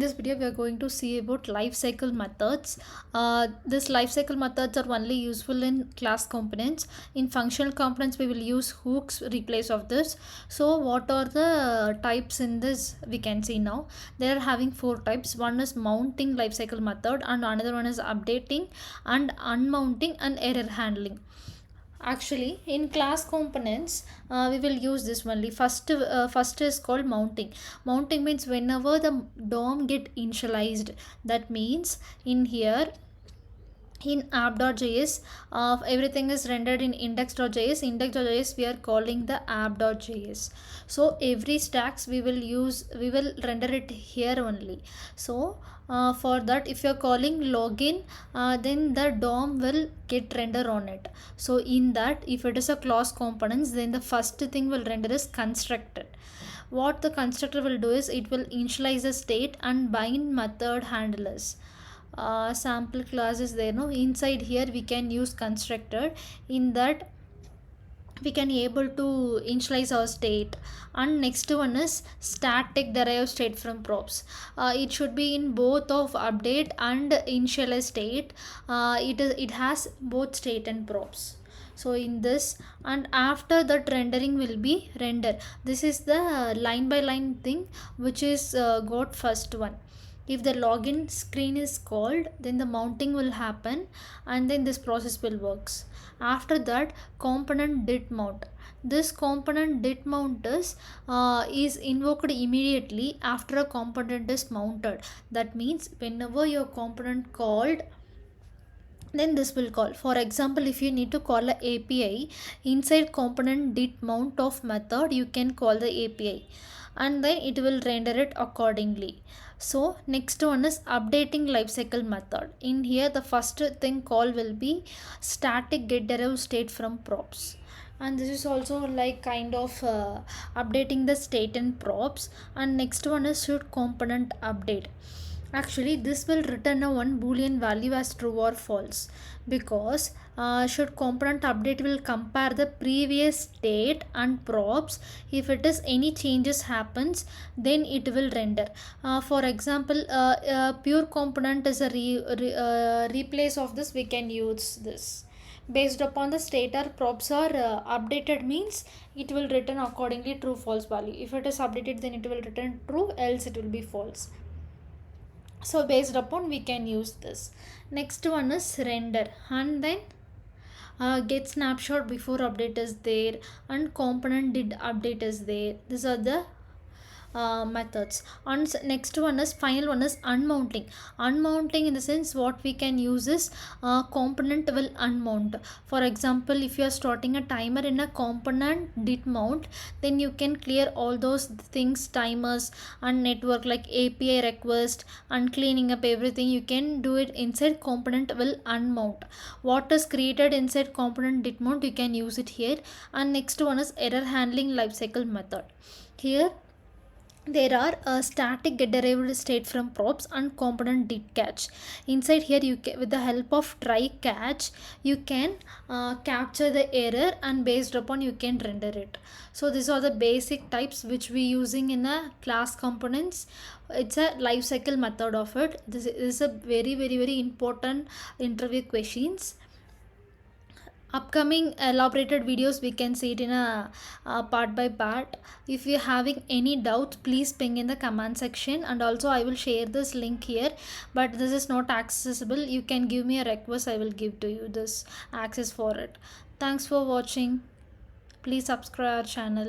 In this video we are going to see about life cycle methods. This life cycle methods are only useful in class components. In functional components we will use hooks replace of this. So what are the types in this we can see now. They are having four types. One is mounting life cycle method and another one is updating and unmounting and error handling. Actually, in class components, we will use this only. First is called mounting. Mounting means whenever the DOM get initialized. That means in here in app.js, everything is rendered in index.js. Index.js we are calling the app.js. So every stacks we will render it here only. So for that, if you are calling login, then the DOM will get render on it. So in that, if it is a class components, then the first thing will render is constructed. What the constructor will do is it will initialize the state and bind method handlers. Sample class is there, no? Inside here we can use constructor. In that we can able to initialize our state. And next one is static derive state from props. It should be in both of update and initialize state. It has both state and props. So in this, and after that rendering will be render. This is the line by line thing which is got first one. If the login screen is called, then the mounting will happen and then this process will works. After that, component did mount. This component did mount is invoked immediately after a component is mounted. That means whenever your component called, then this will call. For example, if you need to call a API inside component did mount of method, you can call the API and then it will render it accordingly. So next one is updating lifecycle method. In here the first thing call will be static get derive state from props, and this is also like kind of updating the state and props. And next one is should component update. Actually this will return a one boolean value as true or false, because should component update will compare the previous state and props. If it is any changes happens, then it will render. For example, pure component is a replace of this. We can use this based upon the state or props are updated, means it will return accordingly true false value. If it is updated, then it will return true, else it will be false. So based upon we can use this. Next one is render, and then get snapshot before update is there and component did update is there. These are the methods. And next one is final one is unmounting. Unmounting in the sense what we can use is component will unmount. For example, if you are starting a timer in a component did mount, then you can clear all those things, timers and network like API request and cleaning up everything. You can do it inside component will unmount. What is created inside component did mount, you can use it here. And next one is error handling lifecycle method. Here there are a static get derived state from props and component did catch. Inside here you can, with the help of try catch, you can capture the error and based upon you can render it. So these are the basic types which we using in a class components. It's a life cycle method of it. This is a very important interview questions. Upcoming elaborated videos we can see it in a part by part. If you're having any doubts, please ping in the comment section, and also I will share this link here, but this is not accessible. You can give me a request, I will give to you this access for it. Thanks for watching. Please subscribe our channel.